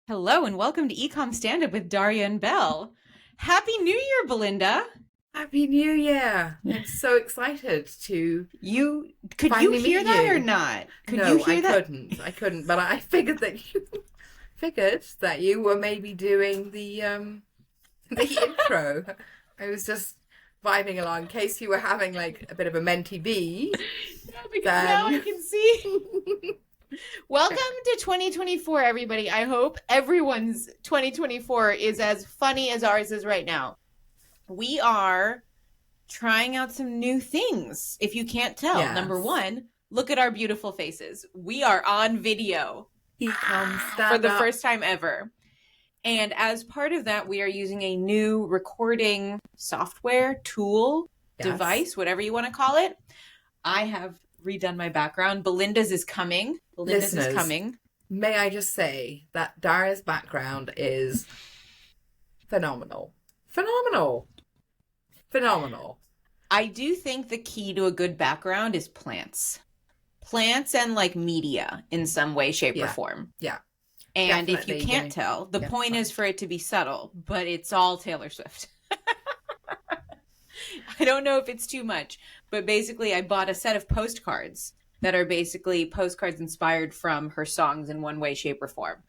Hello and welcome to eComm Stand Up with Daria and Bel. Happy New Year, Belinda. Happy New Year! I'm so excited to Could you finally hear meet that you. or not? Could No, you hear I that? couldn't. But I figured that you were maybe doing the intro. I was just vibing along in case you were having like a bit of a mentee bee. No, because now I Then can see. Welcome to 2024, everybody. I hope everyone's 2024 is as funny as ours is right now. We are trying out some new things. If you can't tell, yes, number one, look at our beautiful faces. We are on video eComm for stand the up. first time ever. And as part of that, we are using a new recording software, tool, Yes. device, whatever you want to call it. I have redone my background. Belinda's is coming. Listeners, may I just say that Daria's background is phenomenal. I do think the key to a good background is plants. Plants and like media in some way, shape, or form. Yeah. And Definitely. if you can't tell, the point is for it to be subtle, but it's all Taylor Swift. I don't know if it's too much, but basically I bought a set of postcards that are basically postcards inspired from her songs in one way, shape, or form.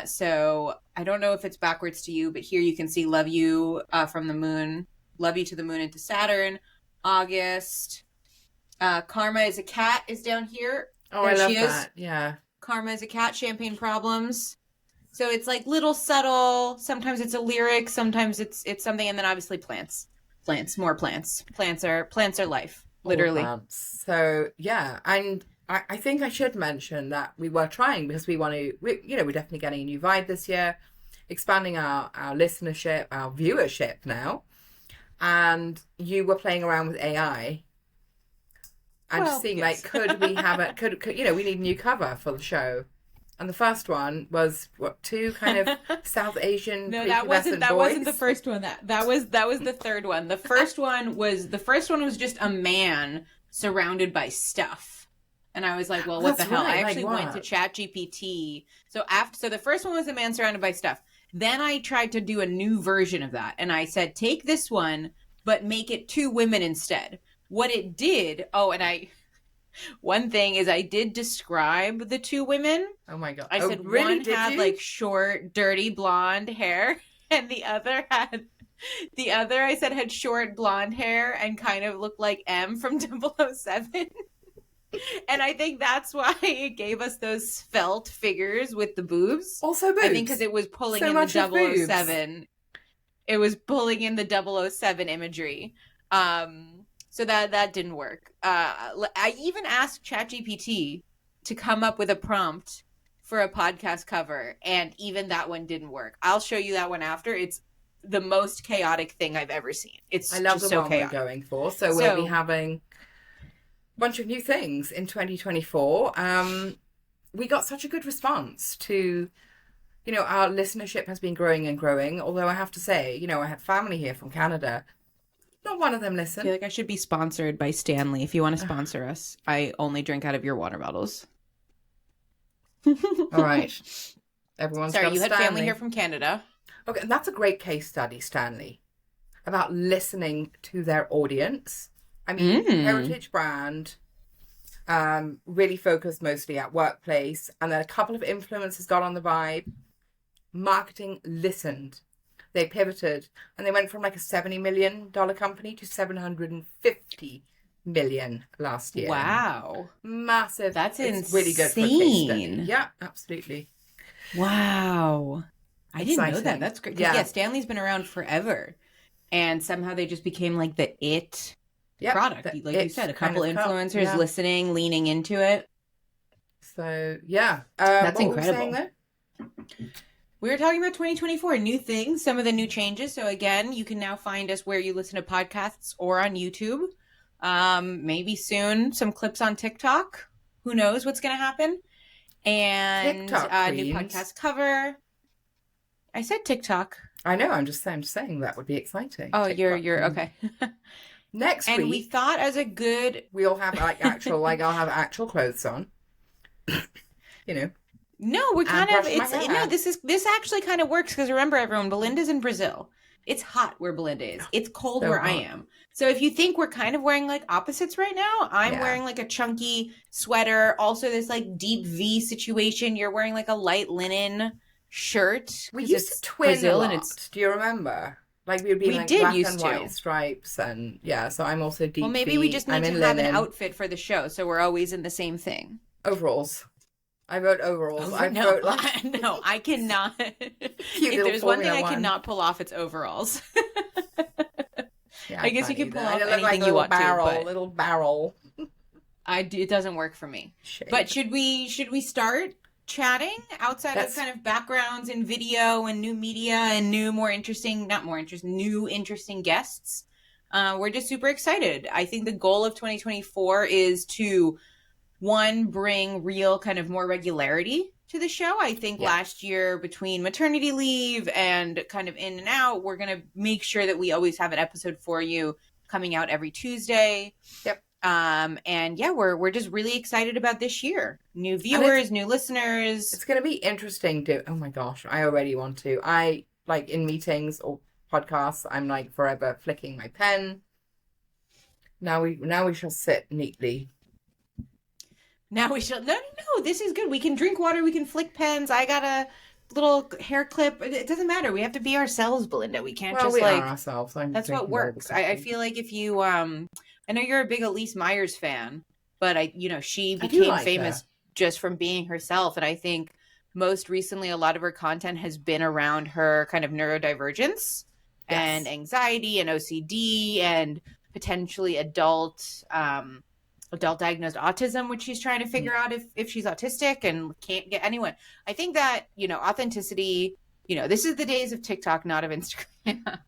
So I don't know if it's backwards to you, but here you can see Love You from the Moon, Love You to the Moon and to Saturn, August. Karma is a cat is down here. Oh, There I love she is. that. Yeah. Karma is a cat, champagne problems. So it's like little subtle, sometimes it's a lyric, sometimes it's something, and then obviously plants. More plants. Plants are life, literally. Plants. So yeah, and I think I should mention that we were trying because we're definitely getting a new vibe this year, expanding our listenership, our viewership now, and you were playing around with AI. And just seeing yes. could we have we need a new cover for the show. And the first one was two kind of South Asian. No, that wasn't the first one. That was the third one. The first one was just a man surrounded by stuff. And I was like, well, what That's the hell? right. I actually went to ChatGPT. So the first one was a man surrounded by stuff. Then I tried to do a new version of that. And I said, take this one, but make it two women instead. What it did, one thing is I did describe the two women. Oh my God. I said really? one had like short, dirty blonde hair, and the other I said had short blonde hair and kind of looked like M from 007. And I think that's why it gave us those svelte figures with the boobs. Also boobs. I think because it was pulling in the 007. It was pulling in the 007 imagery. So that didn't work. I even asked ChatGPT to come up with a prompt for a podcast cover, and even that one didn't work. I'll show you that one after. It's the most chaotic thing I've ever seen. I love the one we're going for. So we'll be having a bunch of new things in 2024. We got such a good response to, our listenership has been growing and growing. Although I have to say, I had family here from Canada. Not one of them listened. I feel like I should be sponsored by Stanley. If you want to sponsor us, I only drink out of your water bottles. All right. Everyone's Sorry, you had Stanley. family here from Canada. Okay, and that's a great case study, Stanley, about listening to their audience. I mean, heritage brand, really focused mostly at workplace, and then a couple of influencers got on the vibe. Marketing listened. They pivoted and they went from like a $70 million company to $750 million last year. Wow. Massive. That's insane. It's really good for a case study. Yeah, absolutely. Wow. I didn't know that. Exciting. That's great. Yeah, Stanley's been around forever. And somehow they just became like the it product. Like you said, a couple influencers listening, leaning into it. So, yeah. That's incredible. What were we saying there? We were talking about 2024, new things, some of the new changes. So again, you can now find us where you listen to podcasts or on YouTube. Maybe soon some clips on TikTok. Who knows what's going to happen? And new podcast cover. I said TikTok. I know. I'm just saying that would be exciting. Oh, TikTok you're okay. Next week, and we thought as a good, we'll have like I'll have actual clothes on. No, we're and kind of, brushing my it's, hair. no, this actually kind of works because remember everyone, Belinda's in Brazil. It's hot where Belinda is. It's cold So where I hot. am. So if you think we're kind of wearing like opposites right now, I'm Yeah. wearing like a chunky sweater. Also this like deep V situation. You're wearing like a light linen shirt We because used to it's twin a Brazil and lot. it's, Do you remember? Like we would be we like did black used and white to. stripes, and yeah. So I'm also Well, deep maybe we V. just I'm need to in have an linen outfit for the show. So we're always in the same thing. overalls. I vote overalls. I No, vote like no, I cannot. cute If little there's one thing Formula I One. cannot pull off, it's overalls. Yeah, I I guess you can't can either. pull I off look like anything a you little want to, barrel, but little barrel. it doesn't work for me. Shade. But should we start chatting outside of kind of backgrounds and video and new media and new interesting guests? We're just super excited. I think the goal of 2024 is to bring real kind of more regularity to the show. I think last year between maternity leave and kind of in and out, we're going to make sure that we always have an episode for you coming out every Tuesday. Yep. And yeah, we're just really excited about this year. New viewers, new listeners. It's going to be interesting oh my gosh, I already want to. I like in meetings or podcasts, I'm like forever flicking my pen. Now we shall sit neatly. Now we shall. No, this is good. We can drink water. We can flick pens. I got a little hair clip. It doesn't matter. We have to be ourselves, Belinda. We can't just we like are ourselves. that's what works. I feel like if you I know you're a big Elise Myers fan, but she became famous just from being herself, and I think most recently a lot of her content has been around her kind of neurodivergence and anxiety and OCD and potentially adult diagnosed autism, which she's trying to figure out if she's autistic and can't get anyone. I think that, authenticity, this is the days of TikTok, not of Instagram.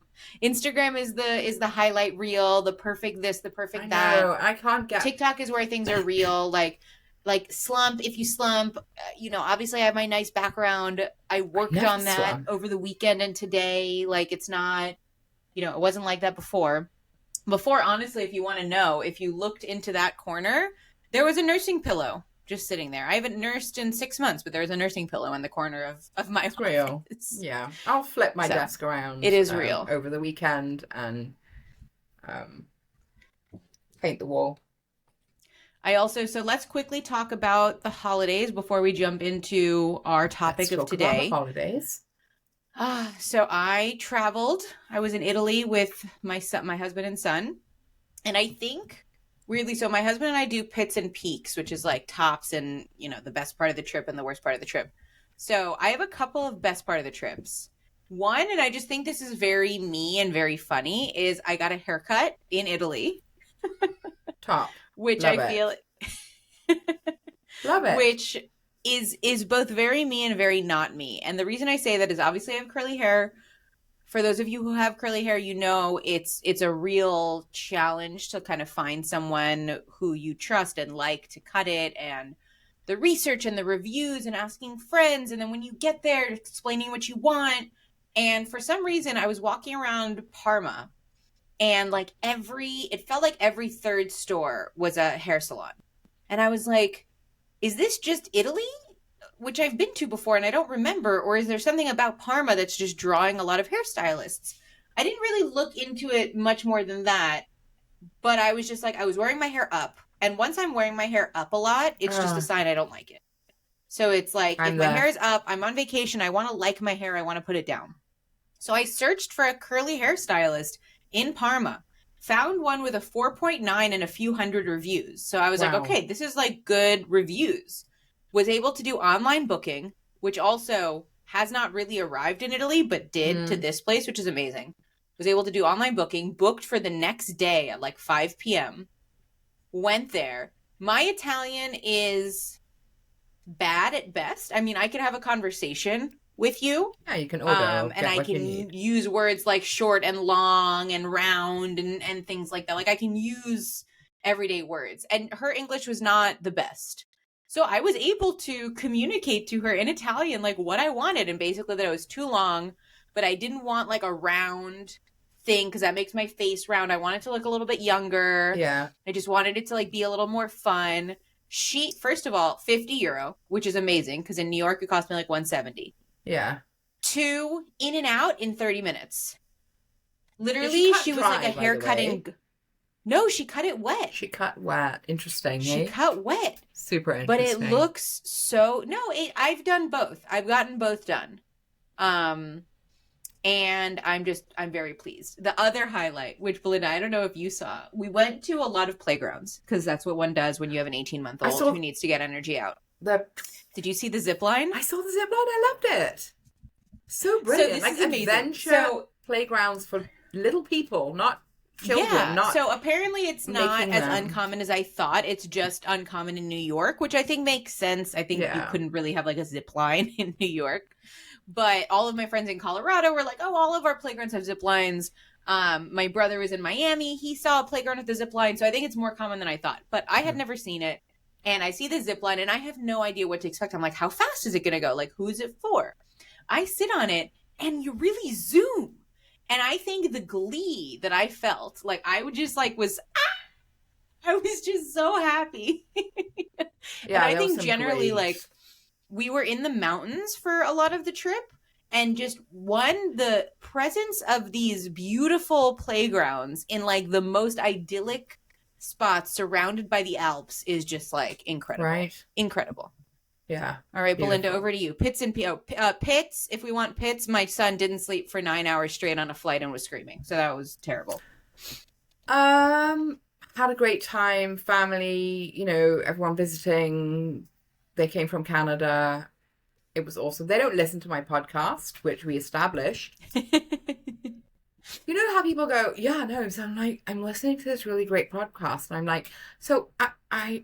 Instagram is the highlight reel, the perfect this, the perfect that. I can't get TikTok is where things are real. Like slump, if you slump, obviously I have my nice background. I worked on that over the weekend and today. Like it's not, it wasn't like that before. Before, honestly, if you want to know, if you looked into that corner, there was a nursing pillow just sitting there. I haven't nursed in 6 months, but there was a nursing pillow in the corner of my office. Real. Yeah. I'll flip my desk around. It is real. Over the weekend and paint the wall. So let's quickly talk about the holidays before we jump into our topic of today. About the holidays. So I traveled. I was in Italy with my husband and son. And I think, weirdly, so my husband and I do pits and peaks, which is like tops and, the best part of the trip and the worst part of the trip. So I have a couple of best part of the trips. One, and I just think this is very me and very funny, is I got a haircut in Italy. Top. Which Love I feel... Love it. Which... is both very me and very not me. And the reason I say that is obviously I have curly hair. For those of you who have curly hair, it's a real challenge to kind of find someone who you trust and like to cut it, and the research and the reviews and asking friends, and then when you get there explaining what you want. And for some reason I was walking around Parma and it felt like every third store was a hair salon. And I was like, is this just Italy, which I've been to before and I don't remember, or is there something about Parma that's just drawing a lot of hairstylists? I didn't really look into it much more than that, but I was just like, I was wearing my hair up. And once I'm wearing my hair up a lot, it's just a sign I don't like it. So it's like, if my hair is up, I'm on vacation, I want to like my hair, I want to put it down. So I searched for a curly hairstylist in Parma. Found one with a 4.9 and a few hundred reviews. So I was like, okay, this is like good reviews. Was able to do online booking, which also has not really arrived in Italy, but did to this place, which is amazing. Was able to do online booking, booked for the next day at like 5 p.m. Went there. My Italian is bad at best. I mean, I could have a conversation with you. Yeah, you can order. And I can use words like short and long and round and things like that. Like I can use everyday words. And her English was not the best. So I was able to communicate to her in Italian like what I wanted, and basically that it was too long, but I didn't want like a round thing because that makes my face round. I wanted to look a little bit younger. Yeah. I just wanted it to like be a little more fun. First of all, €50, which is amazing because in New York it cost me like 170. Yeah. 2 in and out in 30 minutes. Literally, she was like a hair cutting. No, she cut it wet. She cut wet. Interesting. She cut wet. Super interesting. But it looks so. No, I've done both. I've gotten both done. And I'm very pleased. The other highlight, which Belinda, I don't know if you saw, we went to a lot of playgrounds because that's what one does when you have an 18-month-old who needs to get energy out. Did you see the zip line? I saw the zip line. I loved it. So brilliant. So this is amazing. Adventure playgrounds for little people, not children. Yeah. So apparently it's not as uncommon as I thought. It's just uncommon in New York, which I think makes sense. I think you couldn't really have like a zip line in New York. But all of my friends in Colorado were like, oh, all of our playgrounds have zip lines. My brother was in Miami. He saw a playground with a zip line. So I think it's more common than I thought. But I had never seen it. And I see the zip line and I have no idea what to expect. I'm like, how fast is it going to go? Like, who's it for? I sit on it and you really zoom. And I think the glee that I felt, like I would just like I was just so happy. Yeah, and I think generally like we were in the mountains for a lot of the trip, and just the presence of these beautiful playgrounds in like the most idyllic spots surrounded by the Alps is just like incredible. Right. Incredible. Yeah. All right, Belinda, over to you. Pits and pits. If we want pits, my son didn't sleep for 9 hours straight on a flight and was screaming. So that was terrible. Had a great time. Family, everyone visiting. They came from Canada. It was awesome. They don't listen to my podcast, which we established. You know how people go, yeah, no, so I'm listening to this really great podcast. And I'm like, so I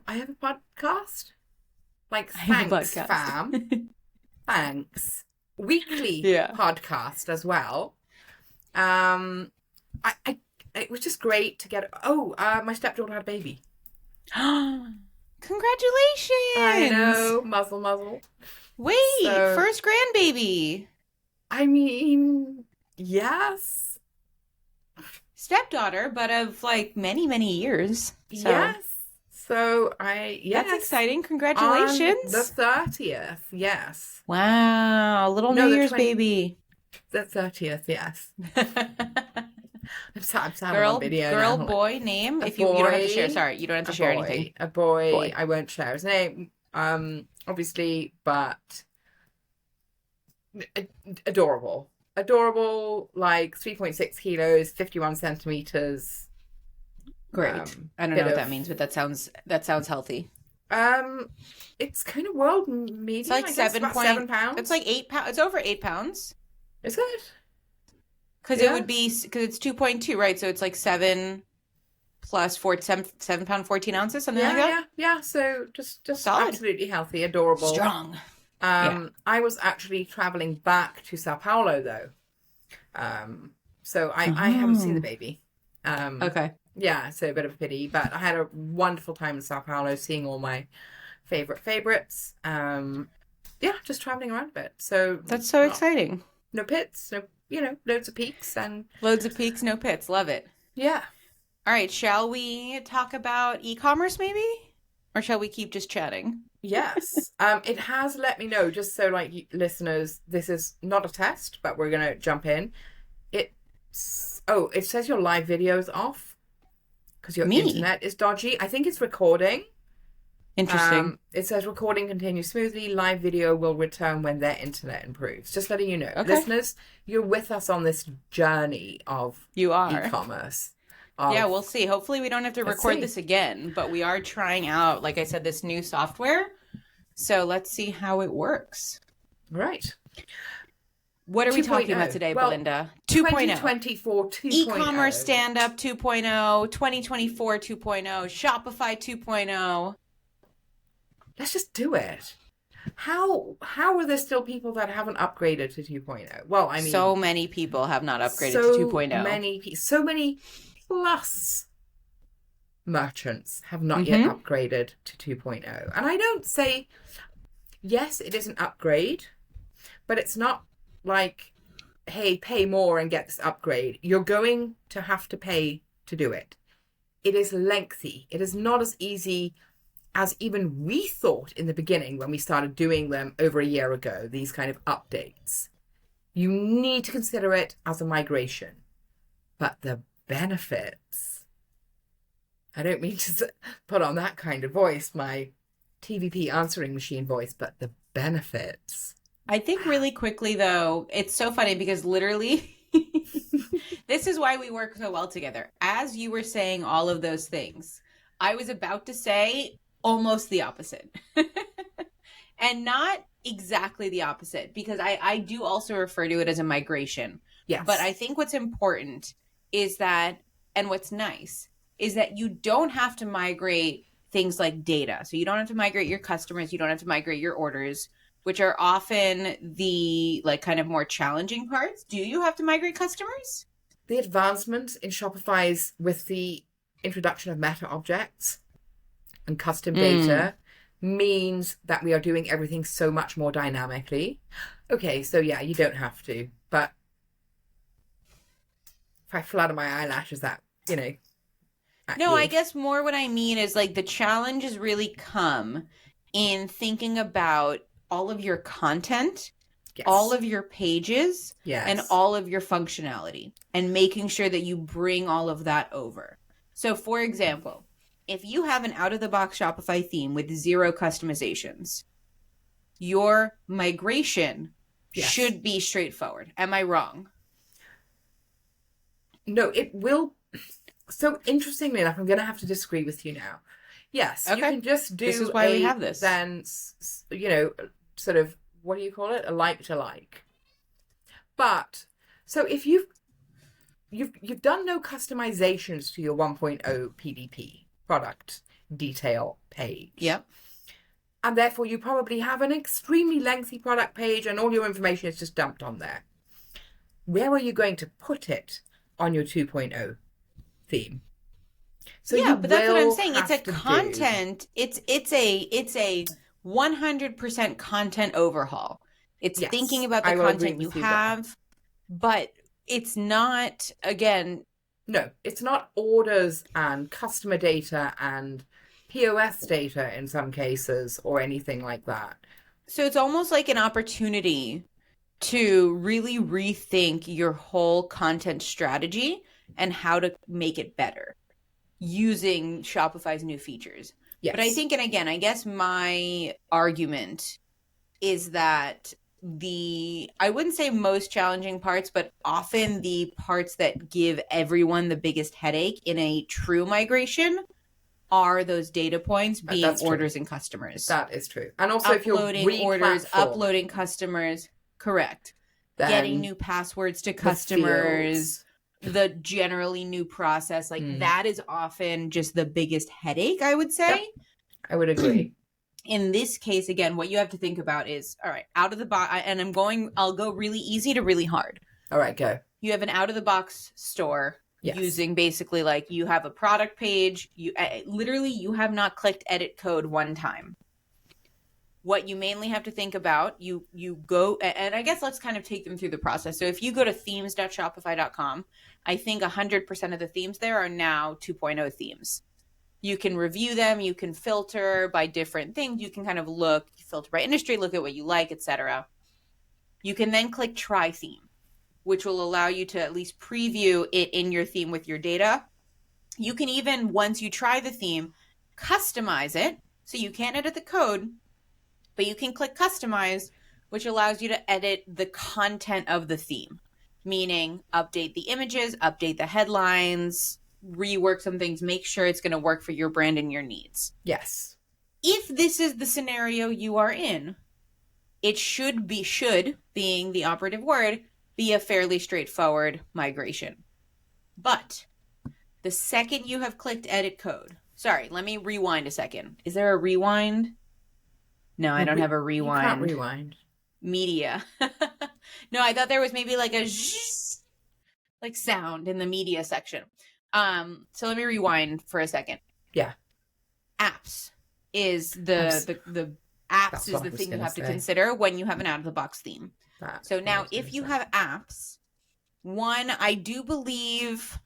have a podcast? Like, thanks, fam. Thanks. Weekly podcast as well. It was just great to get. My stepdaughter had a baby. Congratulations! I know, muzzle. Wait, first grandbaby. I mean, yes. Stepdaughter, but of like many, many years. So. Yes. So That's exciting. Congratulations. On the 30th, yes. Wow. Little New Year's baby. The 30th, yes. I'm sad girl, on video. Girl, now. Boy, name. If you don't have to share. Sorry, you don't have to share anything. A boy. I won't share his name, obviously, but adorable. Adorable, like 3.6 kilos, 51 centimeters. Great. I don't know what that means, but that sounds healthy. It's kind of world medium. It's like 7 pounds. It's like 8 pounds. It's over 8 pounds. Is it? Because it would be, because it's 2.2, right? So it's like 7 plus 7 pound 14 ounces, something like that. Yeah. So just solid. Absolutely healthy, adorable, strong. I was actually traveling back to Sao Paulo though, so I haven't seen the baby. Okay. Yeah, so a bit of a pity, but I had a wonderful time in Sao Paulo, seeing all my favorites. Just traveling around a bit. So that's so exciting. No pits, loads of peaks and loads of peaks, no pits. Love it. Yeah. All right, shall we talk about e-commerce maybe, or shall we keep just chatting? Yes. It has let me know, just so like listeners, this is not a test, but we're gonna jump in. It says your live video is off because your internet is dodgy. I think it's recording. Interesting. It says recording continues smoothly. Live video will return when their internet improves. Just letting you know. Okay. Listeners, you're with us on this journey of e-commerce. Yeah, we'll see. Hopefully we don't have to record this again, but we are trying out, like I said, this new software. So let's see how it works. Right. What are we talking about today, Belinda? 2.0. 2024 2.0. E-commerce stand-up 2.0, 2024 2.0, Shopify 2.0. Let's just do it. How are there still people that haven't upgraded to 2.0? Well, I mean, so many people have not upgraded to 2.0. So many plus merchants have not yet upgraded to 2.0. And I don't say, yes, it is an upgrade, but it's not like, hey, pay more and get this upgrade. You're going to have to pay to do it. It is lengthy. It is not as easy as even we thought in the beginning when we started doing them over a year ago, these kind of updates. You need to consider it as a migration. But the benefits, I don't mean to put on that kind of voice, my TVP answering machine voice, but the benefits. I think really quickly, though, it's so funny because literally this is why we work so well together. As you were saying all of those things, I was about to say almost the opposite. And not exactly the opposite, because I do also refer to it as a migration. Yes. But I think what's important is that, and what's nice, is that you don't have to migrate things like data. So you don't have to migrate your customers, you don't have to migrate your orders, which are often the like kind of more challenging parts. Do you have to migrate customers? The advancement in Shopify's with the introduction of meta objects and custom data means that we are doing everything so much more dynamically. Okay, so yeah, you don't have to. But if I flutter my eyelashes, that, you know. No, I guess more what I mean is like the challenges really come in thinking about all of your content, yes. all of your pages, yes. and all of your functionality, and making sure that you bring all of that over. So for example, if you have an out-of-the-box Shopify theme with 0 customizations, your migration yes. should be straightforward. Am I wrong? No, it will. So interestingly enough, I'm going to have to disagree with you now. Yes, okay. You can just do. This is why we have this. Then, you know, sort of, what do you call it? A like to like. But so if you've done no customizations to your 1.0 PDP product detail page. Yep. And therefore you probably have an extremely lengthy product page and all your information is just dumped on there. Where are you going to put it on your 2.0 theme? So yeah, but that's what I'm saying. It's a content. It's a 100% content overhaul. It's yes, thinking about the content you have, but it's not, again. No, it's not orders and customer data and POS data in some cases or anything like that. So it's almost like an opportunity to really rethink your whole content strategy and how to make it better using Shopify's new features. Yes. But I think, and again, I guess my argument is that I wouldn't say most challenging parts, but often the parts that give everyone the biggest headache in a true migration are those data points being orders and customers. That is true. And also uploading if you're orders, uploading customers, correct. Then getting new passwords to customers, the generally new process, like that is often just the biggest headache, I would say. Yep. I would agree. In this case, again, what you have to think about is, all right, out of the box, and I'll go really easy to really hard. All right, go. You have an out of the box store using basically like you have a product page. You have not clicked edit code one time. What you mainly have to think about, you go, and I guess let's kind of take them through the process. So if you go to themes.shopify.com, I think 100% of the themes there are now 2.0 themes. You can review them, you can filter by different things, you can kind of look, filter by industry, look at what you like, etc. You can then click try theme, which will allow you to at least preview it in your theme with your data. You can even, once you try the theme, customize it. So you can't edit the code, but you can click customize, which allows you to edit the content of the theme, meaning update the images, update the headlines, rework some things, make sure it's going to work for your brand and your needs. Yes. If this is the scenario you are in, it should being the operative word, be a fairly straightforward migration. But the second you have clicked edit code, sorry, let me rewind a second. Is there a rewind? No, I don't have a rewind. You can't rewind. Media. No, I thought there was maybe like a zzz, like sound in the media section. So let me rewind for a second. Yeah. Apps is the apps is the thing you have to consider when you have an out of the box theme. So now if you have apps, one, I do believe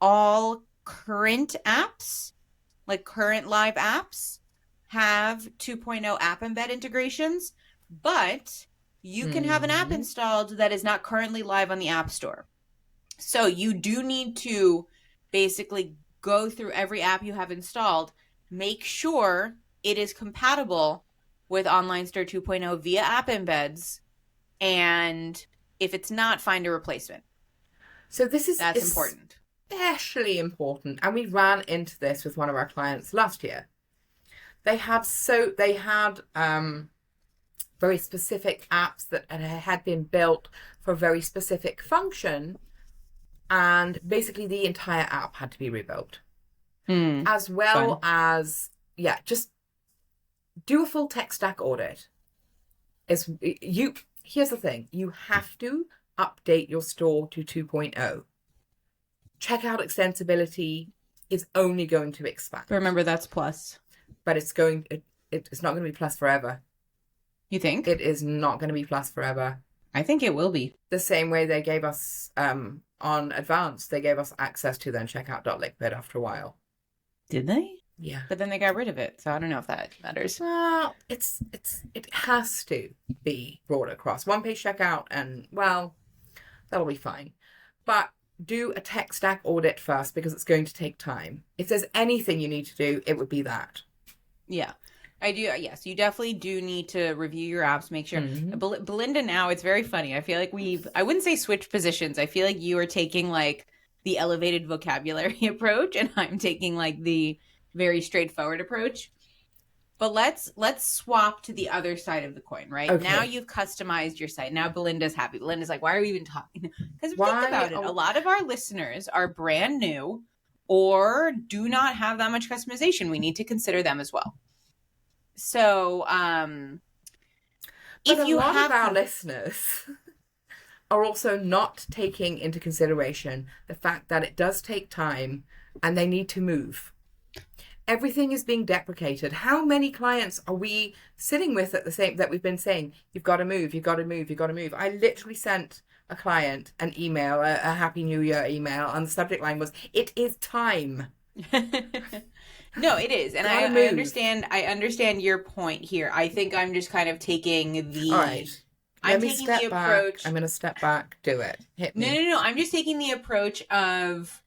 all current apps, like current live apps, have 2.0 app embed integrations, but you can have an app installed that is not currently live on the App Store. So you do need to basically go through every app you have installed, make sure it is compatible with Online Store 2.0 via app embeds, and if it's not, find a replacement. So this is that's important. Especially important. And we ran into this with one of our clients last year. They had very specific apps that had been built for a very specific function, and basically the entire app had to be rebuilt. As well as, just do a full tech stack audit. Here's the thing, you have to update your store to 2.0. Checkout extensibility is only going to expand. Remember, that's plus. But it's not going to be plus forever. You think? It is not going to be plus forever. I think it will be. The same way they gave us, on Advanced, they gave us access to then checkout.liquid after a while. Did they? Yeah. But then they got rid of it, so I don't know if that matters. Well, it has to be brought across. One-page checkout and, well, that'll be fine. But do a tech stack audit first, because it's going to take time. If there's anything you need to do, it would be that. Yeah. I do. Yes, you definitely do need to review your apps, make sure. Belinda, now it's very funny. I feel like I wouldn't say switch positions. I feel like you are taking like the elevated vocabulary approach, and I'm taking like the very straightforward approach. But let's swap to the other side of the coin, right? Okay. Now you've customized your site. Now Belinda's happy. Belinda's like, why are we even talking? Because think about it. A lot of our listeners are brand new or do not have that much customization. We need to consider them as well. So, if a lot of our listeners are also not taking into consideration the fact that it does take time and they need to move. Everything is being deprecated. How many clients are we sitting with that we've been saying, you've got to move, you've got to move, you've got to move. I literally sent a client an email, a Happy New Year email, and the subject line was, it is time. No, it is. And I understand your point here. I think I'm just kind of taking the... All right. I'm taking the approach... I'm going to step back. Do it. Hit me. No. I'm just taking the approach of...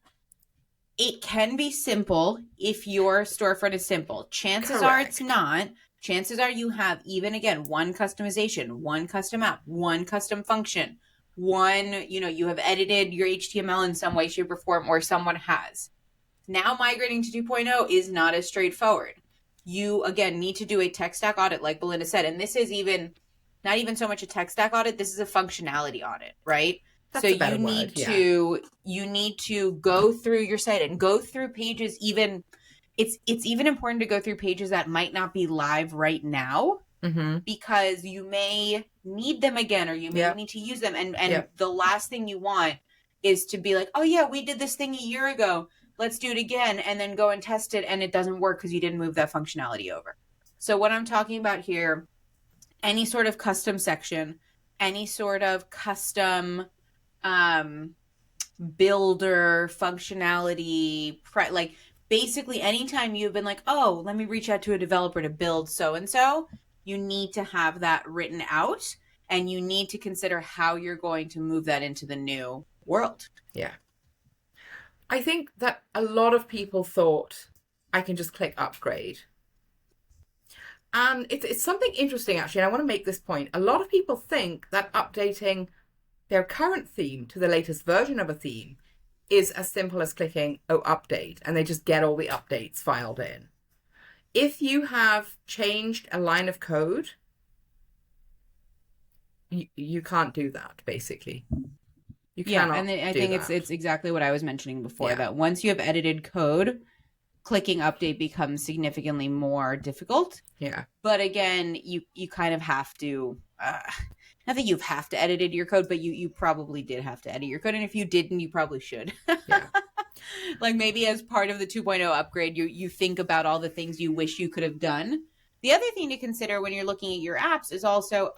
It can be simple if your storefront is simple. Chances are it's not. Chances are you have, even again, one customization, one custom app, one custom function, you have edited your HTML in some way, shape, or form, or someone has. Now migrating to 2.0 is not as straightforward. You, again, need to do a tech stack audit, like Belinda said. And this is not even so much a tech stack audit. This is a functionality audit, right? That's so you need to go through your site and go through pages. Even it's even important to go through pages that might not be live right now, because you may need them again, or you may need to use them. And the last thing you want is to be like, oh yeah, we did this thing a year ago. Let's do it again, and then go and test it, and it doesn't work because you didn't move that functionality over. So what I'm talking about here, any sort of custom section, any sort of custom builder functionality, like basically anytime you've been like, oh, let me reach out to a developer to build so-and-so, you need to have that written out, and you need to consider how you're going to move that into the new world. Yeah. I think that a lot of people thought I can just click upgrade. And it's something interesting, actually, and I want to make this point. A lot of people think that updating their current theme to the latest version of a theme is as simple as clicking, oh, update, and they just get all the updates filed in. If you have changed a line of code, you can't do that, basically. You cannot and I think it's exactly what I was mentioning before, that once you have edited code, clicking update becomes significantly more difficult. Yeah. But again, you kind of have to, not that you have to edited your code, but you probably did have to edit your code. And if you didn't, you probably should. Yeah. Like maybe as part of the 2.0 upgrade, you think about all the things you wish you could have done. The other thing to consider when you're looking at your apps is also,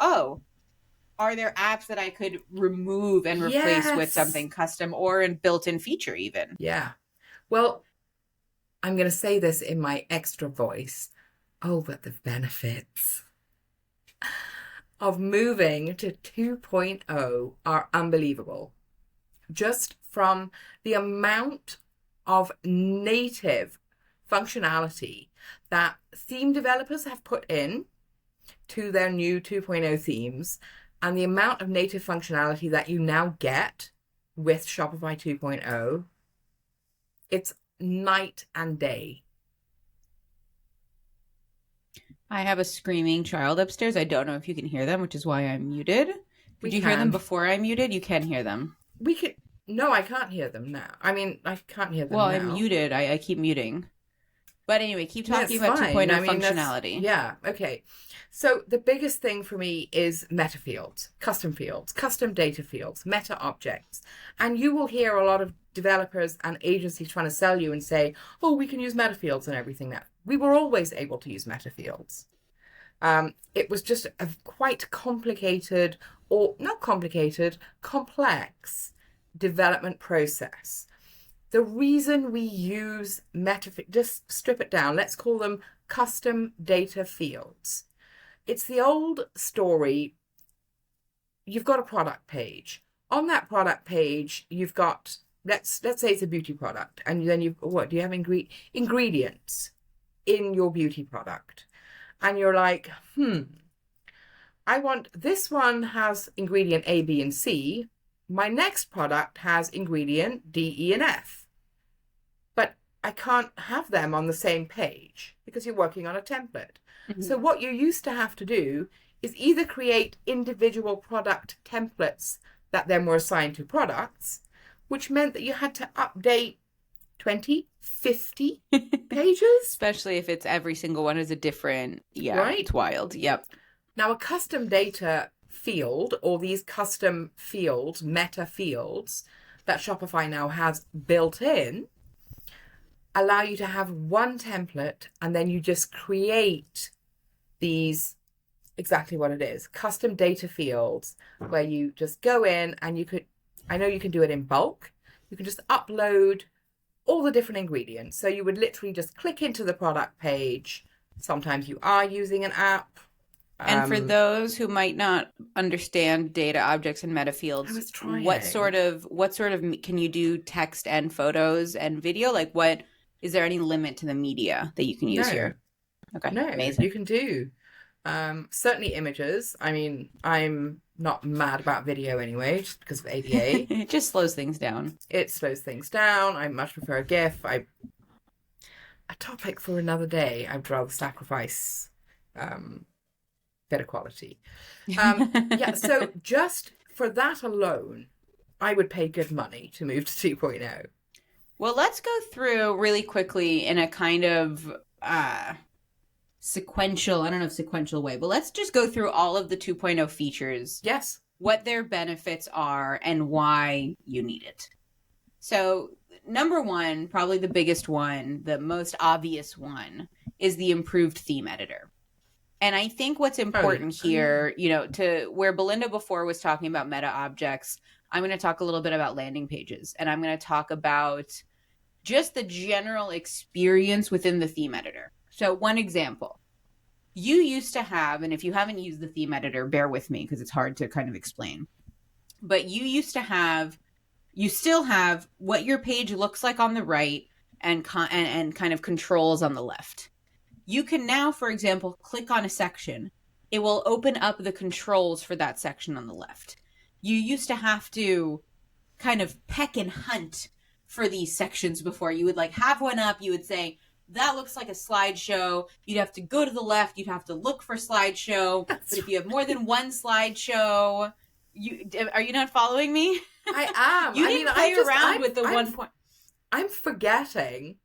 are there apps that I could remove and replace with something custom or a built-in feature even? Yeah. Well, I'm going to say this in my extra voice. Oh, but the benefits of moving to 2.0 are unbelievable. Just from the amount of native functionality that theme developers have put in to their new 2.0 themes, and the amount of native functionality that you now get with Shopify 2.0, it's night and day. I have a screaming child upstairs. I don't know if you can hear them, which is why I'm muted. Did you hear them before I muted? You can hear them. We could. No, I can't hear them now. I mean, I can't hear them now. Well, I'm muted. I keep muting. But anyway, keep talking about 2.0 functionality. Yeah, okay. So the biggest thing for me is meta fields, custom data fields, meta objects. And you will hear a lot of developers and agencies trying to sell you and say, oh, we can use meta fields and everything. That we were always able to use meta fields. It was just a quite complicated, or not complicated, complex development process. The reason we use just strip it down, let's call them custom data fields. It's the old story. You've got a product page. On that product page, you've got, let's say it's a beauty product. And then do you have ingredients in your beauty product? And you're like, this one has ingredient A, B, and C. My next product has ingredient D, E, and F. But I can't have them on the same page because you're working on a template. Mm-hmm. So what you used to have to do is either create individual product templates that then were assigned to products, which meant that you had to update 20, 50 pages. Especially if it's every single one is a different, right? It's wild. Yep. Now, a custom data field, or these custom fields, meta fields that Shopify now has built in, allow you to have one template, and then you just create these, exactly what it is, custom data fields, where you just go in and I know you can do it in bulk. You can just upload all the different ingredients. So you would literally just click into the product page. Sometimes you are using an app. And for those who might not understand data objects and meta fields, what sort of can you do text and photos and video? Like, what is there any limit to the media that you can use here? Okay, no, amazing. You can do certainly images. I mean, I'm not mad about video anyway, just because of ADA. It just slows things down. It slows things down. I much prefer a GIF. A topic for another day. I'd rather sacrifice better quality. Yeah, so just for that alone, I would pay good money to move to 2.0. Well, let's go through really quickly in a kind of sequential, I don't know if sequential way, but let's just go through all of the 2.0 features. Yes. What their benefits are and why you need it. So number one, probably the biggest one, the most obvious one, is the improved theme editor. And I think what's important here, to where Belinda before was talking about meta objects, I'm going to talk a little bit about landing pages. And I'm going to talk about just the general experience within the theme editor. So one example, you used to have, and if you haven't used the theme editor, bear with me because it's hard to kind of explain. But you still have what your page looks like on the right and kind of controls on the left. You can now, for example, click on a section. It will open up the controls for that section on the left. You used to have to kind of peck and hunt for these sections before. You would have one up. You would say, that looks like a slideshow. You'd have to go to the left. You'd have to look for slideshow. But if you have more than one slideshow, are you not following me? I am. You didn't play around with the 1 point. I'm forgetting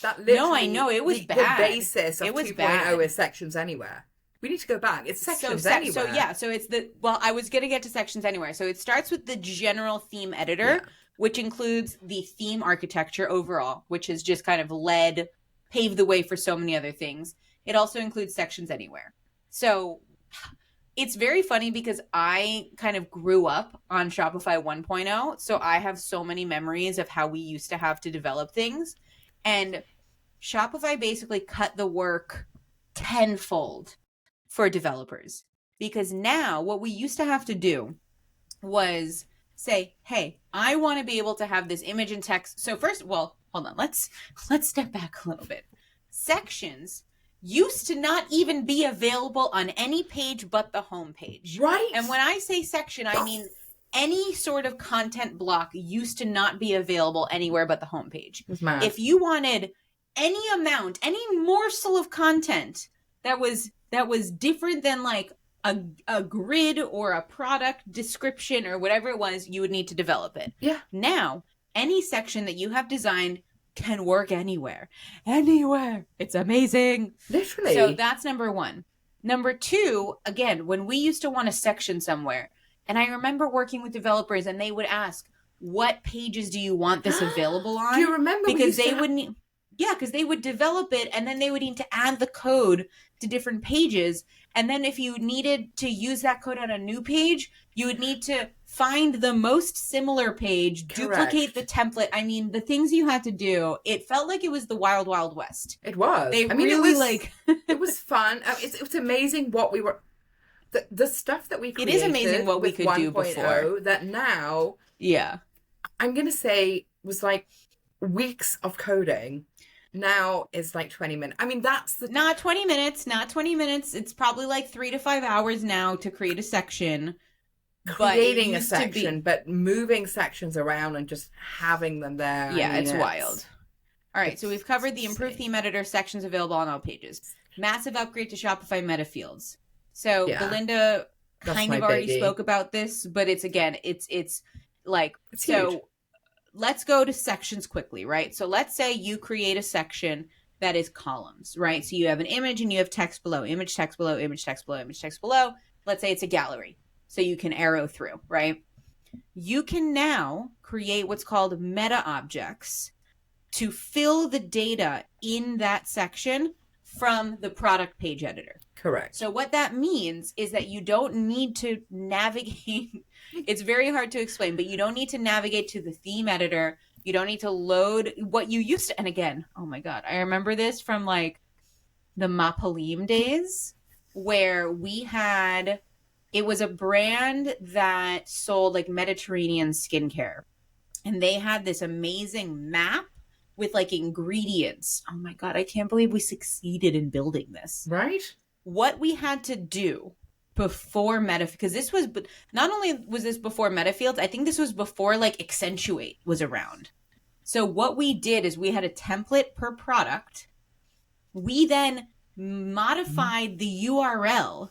that literally. No, I know. It was bad. The basis of 2.0 is sections anywhere. We need to go back. It's sections anywhere. So it's I was going to get to sections anywhere. So it starts with the general theme editor, which includes the theme architecture overall, which has just kind of paved the way for so many other things. It also includes sections anywhere. So it's very funny because I kind of grew up on Shopify 1.0. So I have so many memories of how we used to have to develop things. And Shopify basically cut the work tenfold for developers. Because now what we used to have to do was say, hey, I want to be able to have this image and text. So first, well, hold on, let's step back a little bit. Sections used to not even be available on any page but the home page. Right. And when I say section, I mean any sort of content block used to not be available anywhere but the home page. If you wanted any amount, any morsel of content that was different than like a grid or a product description or whatever it was, you would need to develop it. Yeah. Now, any section that you have designed can work anywhere. Anywhere. It's amazing. Literally. So that's number one. Number two, again, when we used to want a section somewhere, and I remember working with developers and they would ask, what pages do you want this available on? Do you remember? Because they wouldn't... Yeah, because they would develop it and then they would need to add the code to different pages. And then if you needed to use that code on a new page, you would need to find the most similar page, duplicate the template. I mean, the things you had to do, it felt like it was the wild, wild west. It was. It was fun. It was amazing what we were... The stuff that we created. It is amazing what we could do before. That now... Yeah. I'm going to say was like weeks of coding. Now it's like 20 minutes. I mean, that's the... Not 20 minutes. It's probably like 3 to 5 hours now to create a section. Creating a section, but moving sections around and just having them there. Yeah, it's wild. All right, so we've covered the improved theme editor, sections available on all pages. Massive upgrade to Shopify meta fields. So Belinda kind of already spoke about this, but it's like... It's so. Huge. Let's go to sections quickly, right? So let's say you create a section that is columns, right? So you have an image and you have text below, image, text below, image, text below, image, text below. Let's say it's a gallery. So you can arrow through, right? You can now create what's called meta objects to fill the data in that section from the product page editor. Correct. So what that means is that you don't need to navigate. It's very hard to explain, but you don't need to navigate to the theme editor. You don't need to load what you used to. And again, oh my God, I remember this from like the Mapalim days where it was a brand that sold like Mediterranean skincare. And they had this amazing map with like ingredients. Oh my God, I can't believe we succeeded in building this. Right? What we had to do before because this was, not only was this before Metafields, I think this was before like Accentuate was around. So what we did is we had a template per product. We then modified the URL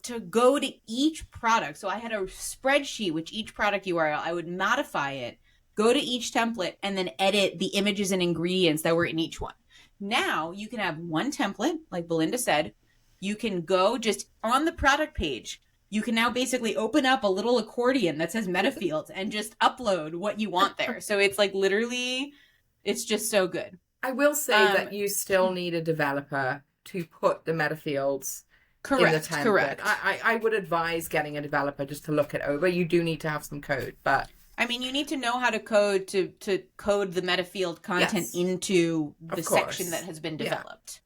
to go to each product. So I had a spreadsheet with each product URL. I would modify it, go to each template, and then edit the images and ingredients that were in each one. Now you can have one template, like Belinda said. You can go just on the product page. You can now basically open up a little accordion that says Metafields and just upload what you want there. So it's like literally, it's just so good. I will say that you still need a developer to put the Metafields in the template. Correct. I would advise getting a developer just to look it over. You do need to have some code, but... I mean, you need to know how to code to code the Metafield content into the section that has been developed.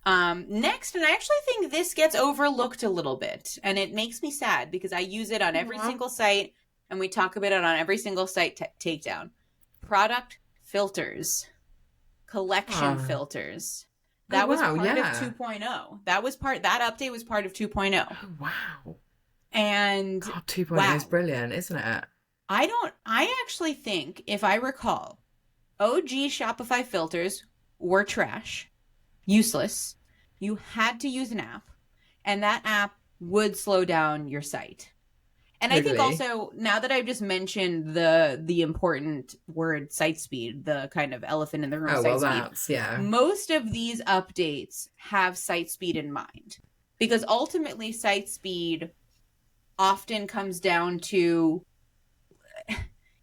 Next, and I actually think this gets overlooked a little bit, and it makes me sad because I use it on every single site, and we talk about it on every single site takedown. Product filters, collection filters. That was part of 2.0. That update was part of 2.0. Oh, wow. And 2.0 is brilliant, isn't it? I actually think, if I recall, OG Shopify filters were trash. Useless. You had to use an app, and that app would slow down your site. And I think also, now that I've just mentioned the important word site speed, the kind of elephant in the room speed, most of these updates have site speed in mind. Because ultimately, site speed often comes down to,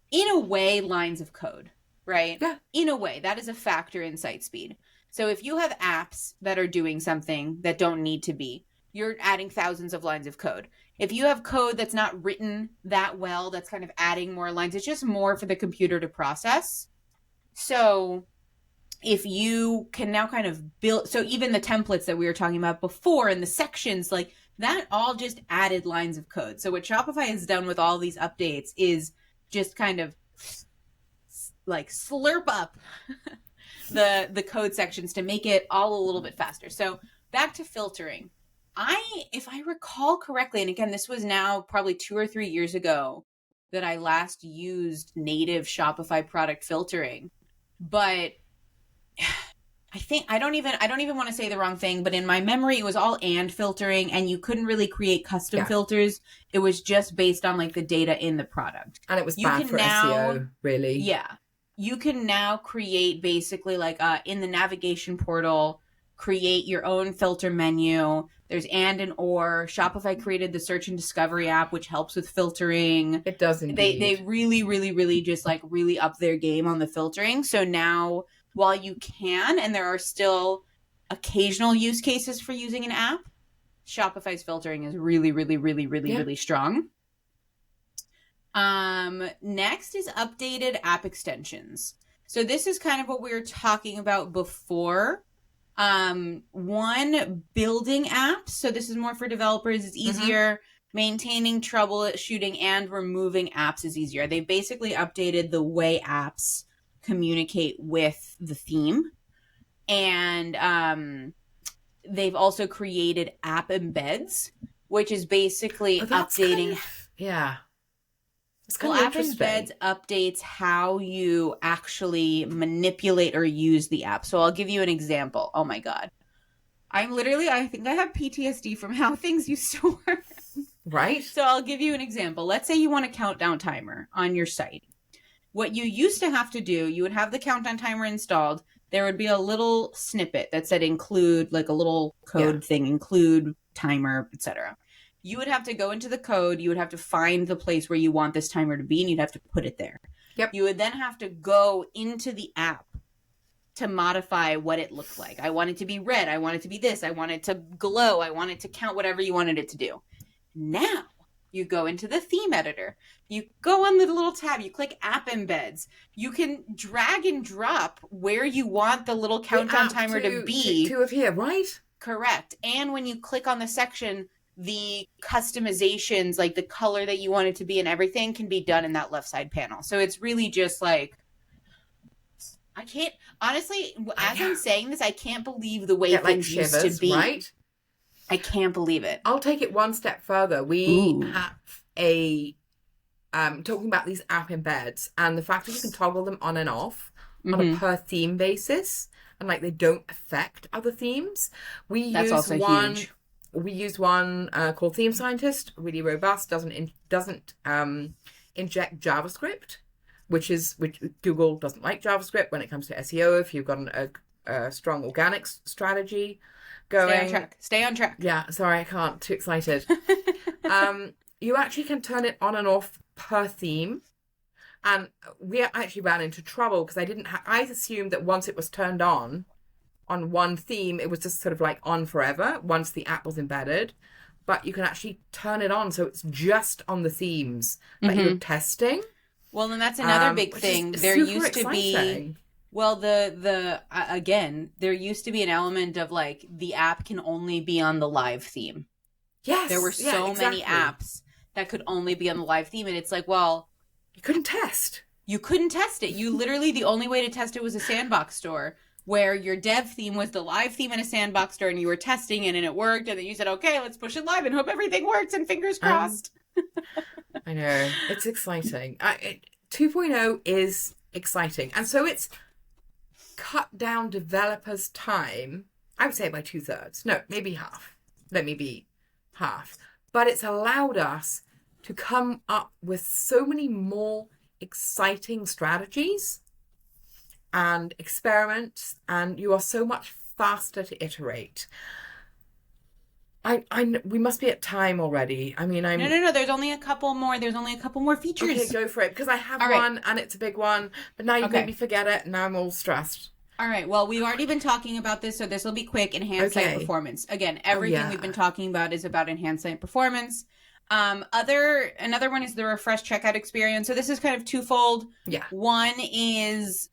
in a way, lines of code, right? Yeah. In a way, that is a factor in site speed. So if you have apps that are doing something that don't need to be, you're adding thousands of lines of code. If you have code that's not written that well, that's kind of adding more lines, it's just more for the computer to process. So if you can now kind of build, so even the templates that we were talking about before and the sections, like that all just added lines of code. So what Shopify has done with all these updates is just kind of like slurp up the code sections to make it all a little bit faster. So back to filtering. If I recall correctly, and again, this was now probably 2 or 3 years ago that I last used native Shopify product filtering, but I don't even want to say the wrong thing, but in my memory it was all and filtering, and you couldn't really create custom filters. It was just based on like the data in the product. And it was bad for SEO, really. Yeah. You can now create basically like in the navigation portal, create your own filter menu. There's and or. Shopify created the search and discovery app, which helps with filtering. It does indeed. They really, really, really just like really up their game on the filtering. So now, while you can, and there are still occasional use cases for using an app, Shopify's filtering is really, really, really, really, really strong. Next is updated app extensions. So this is kind of what we were talking about before. One, building apps. So this is more for developers. It's easier. Maintaining, troubleshooting, and removing apps is easier. They basically updated the way apps communicate with the theme. And they've also created app embeds, which is basically updating. Well, app embeds updates how you actually manipulate or use the app. So I'll give you an example. Oh my God. I think I have PTSD from how things used to work. Right. So I'll give you an example. Let's say you want a countdown timer on your site. What you used to have to do, you would have the countdown timer installed. There would be a little snippet that said include, like a little code thing, include timer, etc. You would have to go into the code. You would have to find the place where you want this timer to be, and you'd have to put it there. Yep. You would then have to go into the app to modify what it looked like. I want it to be red. I want it to be this. I want it to glow. I want it to count whatever you wanted it to do. Now, you go into the theme editor. You go on the little tab. You click app embeds. You can drag and drop where you want the little countdown timer to be. To appear, right? Correct. And when you click on the section, the customizations, like the color that you want it to be and everything, can be done in that left side panel. So it's really just like, I can't, honestly, as I'm saying this, I can't believe the way things used to be. Right? I can't believe it. I'll take it one step further. We have talking about these app embeds and the fact that you can toggle them on and off on a per theme basis, and like they don't affect other themes. That's also huge. We use one called Theme Scientist, really robust, doesn't inject JavaScript, which Google doesn't like JavaScript when it comes to SEO. If you've got a strong organic strategy going. Stay on track. Yeah, sorry, I can't. Too excited. You actually can turn it on and off per theme. And we actually ran into trouble because I assumed that once it was turned on one theme, it was just sort of like on forever once the app was embedded. But you can actually turn it on so it's just on the themes that you're testing. Well, then that's another big thing. There used to be, well, again, there used to be an element of like the app can only be on the live theme. Yes. There were so many apps that could only be on the live theme. And it's like, well, you couldn't test. You couldn't test it. You literally, the only way to test it was a sandbox store where your dev theme was the live theme in a sandbox store and you were testing it and it worked. And then you said, okay, let's push it live and hope everything works and fingers crossed. I know. It's exciting. 2.0 is exciting. And so it's cut down developers' time, I would say by 2/3. No, maybe half. Let me be half. But it's allowed us to come up with so many more exciting strategies and experiments, and you are so much faster to iterate. We must be at time already. I mean, No. There's only a couple more. There's only a couple more features. Okay, go for it. Because I have one, and it's a big one. But now you made me forget it, and now I'm all stressed. All right. Well, we've already been talking about this, so this will be quick. Enhanced site performance. Again, everything we've been talking about is about enhanced site performance. Another one is the refresh checkout experience. So this is kind of twofold. Yeah. One is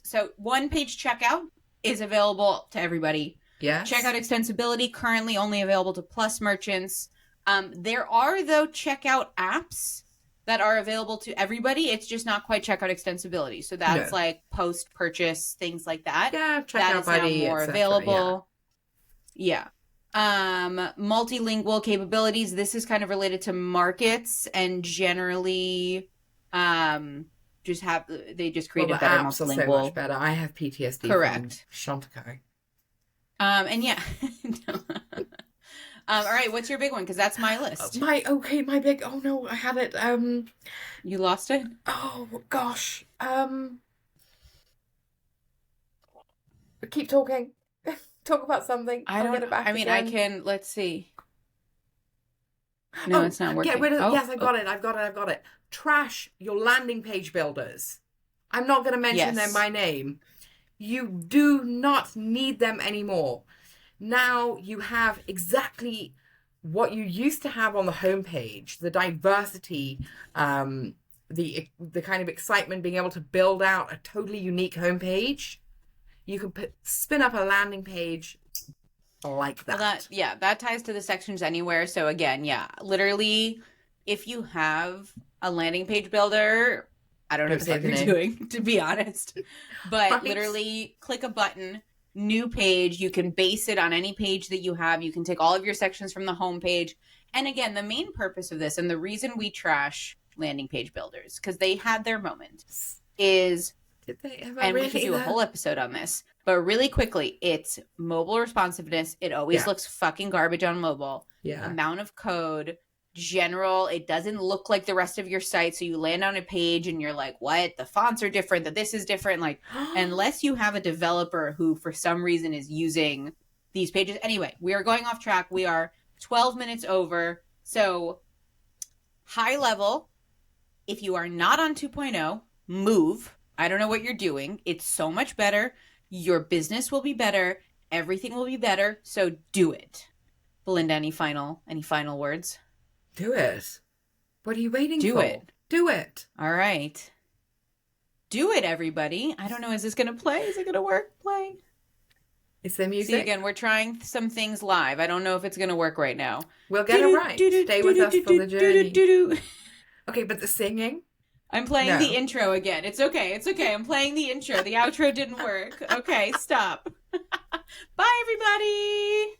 So one-page checkout is available to everybody. Yes. Checkout extensibility currently only available to Plus merchants. There are, though, checkout apps that are available to everybody. It's just not quite checkout extensibility. So that's like post-purchase, things like that. Yeah, checkout that is buddy, now more available. Yeah. Multilingual capabilities. This is kind of related to markets and generally they just created better apps multilingual. Are so much better. I have PTSD. Correct. From Chantico. And yeah. All right, what's your big one? Because that's my list. My big. Oh no, I had it. You lost it? Oh gosh. Keep talking. Talk about something. I can. Let's see. No, it's not working. Get rid of. Yes, I've got it. Trash your landing page builders. I'm not going to mention them by name. You do not need them anymore. Now you have exactly what you used to have on the homepage, the diversity, the kind of excitement, being able to build out a totally unique homepage. You can spin up a landing page like that. Well, that ties to the sections anywhere. So again, literally, if you have a landing page builder, I don't know what you're doing, to be honest. But literally, click a button, new page. You can base it on any page that you have. You can take all of your sections from the home page. And again, the main purpose of this, and the reason we trash landing page builders, because they had their moment, is... Did they ever? And we could do a whole episode on this. But really quickly, it's mobile responsiveness. It always looks fucking garbage on mobile. Yeah. Amount of code. General. It doesn't look like the rest of your site. So you land on a page and you're like, what? The fonts are different. That this is different. Like, unless you have a developer who for some reason is using these pages. Anyway, we are going off track. We are 12 minutes over. So high level, if you are not on 2.0, move. I don't know what you're doing. It's so much better. Your business will be better. Everything will be better. So do it. Belinda, any final words? Do it. What are you waiting for? Do it. Do it. All right. Do it, everybody. I don't know. Is this going to play? Is it going to work? Play. Is there music? See, again, we're trying some things live. I don't know if it's going to work right now. We'll get it right. Stay with us for the journey. Okay, but the singing? I'm playing the intro again. It's okay. I'm playing the intro. The outro didn't work. Okay, stop. Bye, everybody.